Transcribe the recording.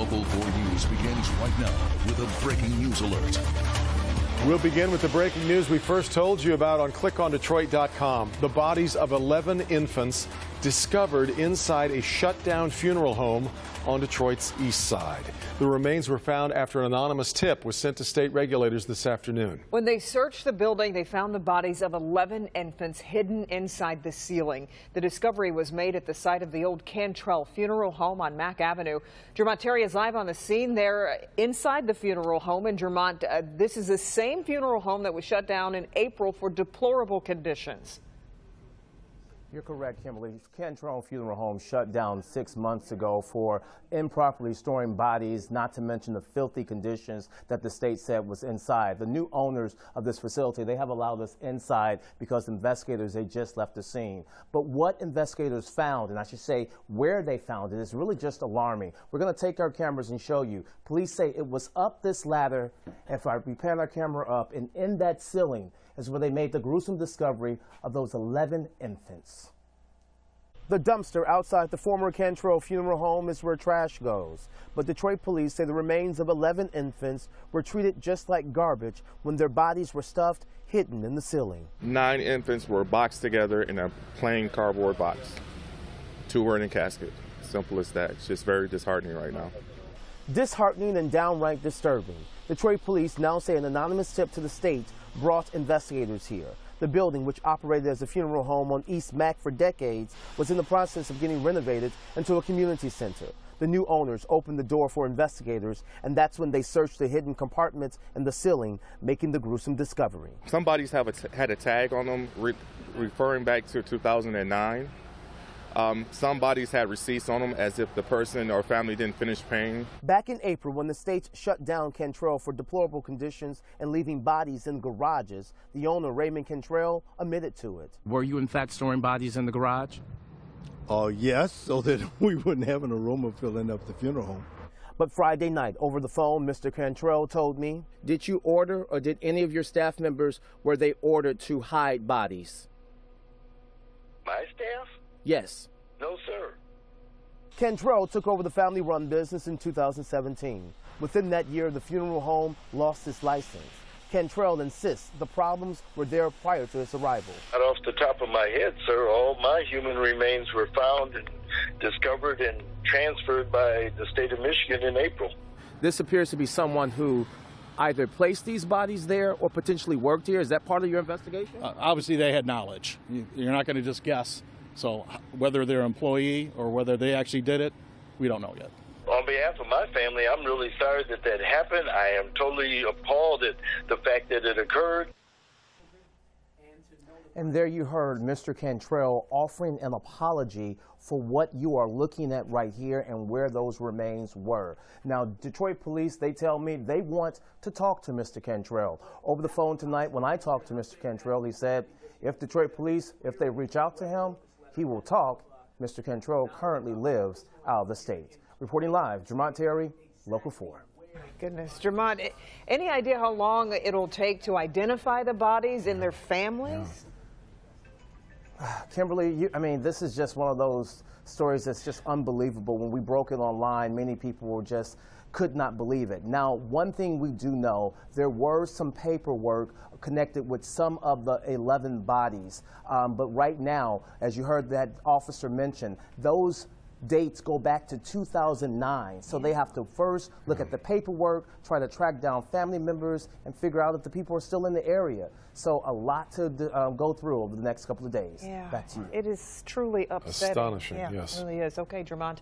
Local 4 News begins right now with a breaking news alert. We'll begin with the breaking news we first told you about on clickondetroit.com. The bodies of 11 infants discovered inside a shut-down funeral home on Detroit's east side. The remains were found after an anonymous tip was sent to state regulators this afternoon. When they searched the building, they found the bodies of 11 infants hidden inside the ceiling. The discovery was made at the site of the old Cantrell Funeral Home on Mack Avenue. Jermont Terry is live on the scene there inside the funeral home. And Jermont, this is the same funeral home that was shut down in April for deplorable conditions. You're correct, Kimberly. Cantrell Funeral Home shut down 6 months ago for improperly storing bodies, not to mention the filthy conditions that the state said was inside. The new owners of this facility, they have allowed us inside because investigators, they just left the scene. But what investigators found, and I should say where they found it, is really just alarming. We're going to take our cameras and show you. Police say it was up this ladder, if we pan our camera up, and in that ceiling is where they made the gruesome discovery of those 11 infants. The dumpster outside the former Cantrell Funeral Home is where trash goes. But Detroit police say the remains of 11 infants were treated just like garbage when their bodies were stuffed, hidden in the ceiling. 9 infants were boxed together in a plain cardboard box. 2 were in a casket. Simple as that. It's just very disheartening right now. Disheartening and downright disturbing. Detroit police now say an anonymous tip to the state brought investigators here. The building, which operated as a funeral home on East Mack for decades, was in the process of getting renovated into a community center. The new owners opened the door for investigators, and that's when they searched the hidden compartments in the ceiling, making the gruesome discovery. Some bodies had a tag on them referring back to 2009. Some bodies had receipts on them as if the person or family didn't finish paying. Back in April, when the state shut down Cantrell for deplorable conditions and leaving bodies in garages, the owner, Raymond Cantrell, admitted to it. Were you in fact storing bodies in the garage? Yes, so that we wouldn't have an aroma filling up the funeral home. But Friday night, over the phone, Mr. Cantrell told me, did you order, or did any of your staff members, were they ordered to hide bodies? My staff? Yes. No, sir. Cantrell took over the family-run business in 2017. Within that year, the funeral home lost its license. Cantrell insists the problems were there prior to its arrival. Right off the top of my head, sir, all my human remains were found and discovered and transferred by the state of Michigan in April. This appears to be someone who either placed these bodies there or potentially worked here. Is that part of your investigation? Obviously, they had knowledge. You're not going to just guess. So whether they're an employee or whether they actually did it, we don't know yet. On behalf of my family, I'm really sorry that that happened. I am totally appalled at the fact that it occurred. And there you heard Mr. Cantrell offering an apology for what you are looking at right here and where those remains were. Now, Detroit police, they tell me they want to talk to Mr. Cantrell. Over the phone tonight, when I talked to Mr. Cantrell, he said if Detroit police, if they reach out to him, he will talk. Mr. Cantrell currently lives out of the state. Reporting live, Jermont Terry, Local 4. Goodness, Jermont, any idea how long it'll take to identify the bodies and their families? Kimberly, I mean, this is just one of those stories that's just unbelievable. When we broke it online, many people could not believe it. Now, one thing we do know, there were some paperwork connected with some of the 11 bodies. But right now, as you heard that officer mention, those dates go back to 2009. So they have to first look at the paperwork, try to track down family members, and figure out if the people are still in the area. So a lot to go through over the next couple of days. Yeah, back to you. It is truly upsetting. Astonishing, yeah, yes. It really is. Okay, Jermont.